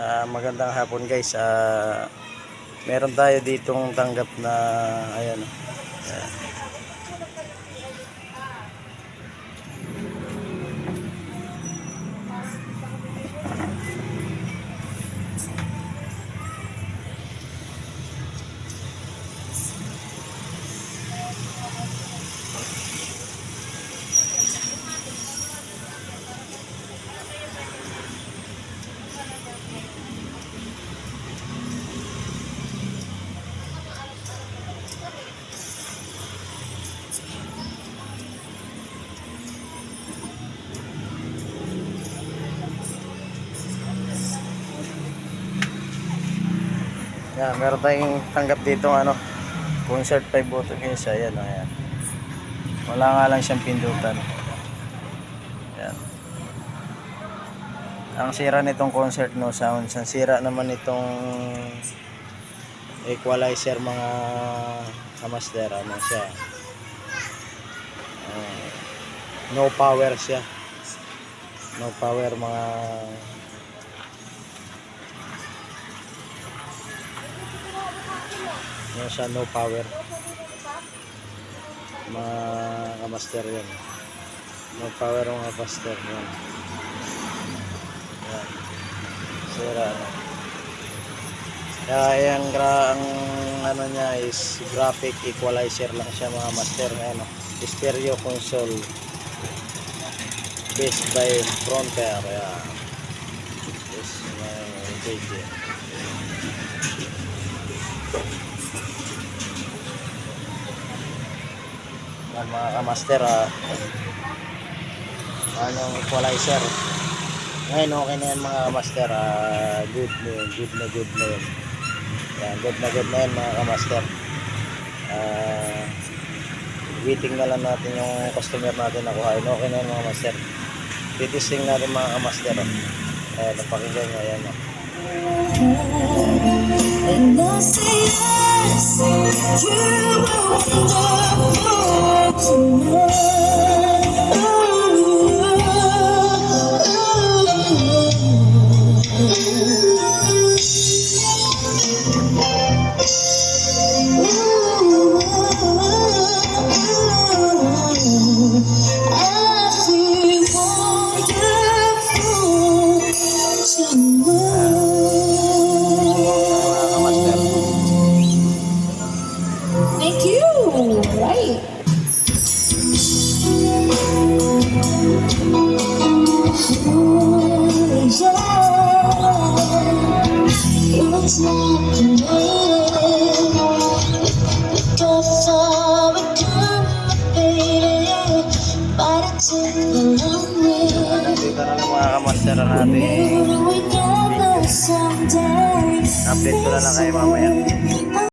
Magandang hapon guys. Meron tayo ditong tanggap na ayan. Ayan. Yan, meron tayong tanggap dito concert 5 button guys. Ayan, ayan. Wala nga lang siyang pindutan. Ayan. Ang sira nitong concert no sounds, ang sira naman itong equalizer mga kamaster, siya, no power siya, no power mga siya, no power mga kamaster yan, no power mga kamaster yan. Yan, sira kaya ang niya is graphic equalizer lang siya mga master na stereo console based by Frontier. Yan, this my JJ. Yan mga kamaster, equalizer ngayon okay na yan mga kamaster. Good na yun. Yan, good na yan mga kamaster. Waiting na lang natin yung customer natin na kuhain. Okay na yan mga master. Titisting natin mga kamaster. Ayan, napakinggan nyo. Ayan, and I say yes, you will wonder tonight. Thank you. Right. It's not dito na lang mga kamaster natin. Update ko na lang kayo mamaya.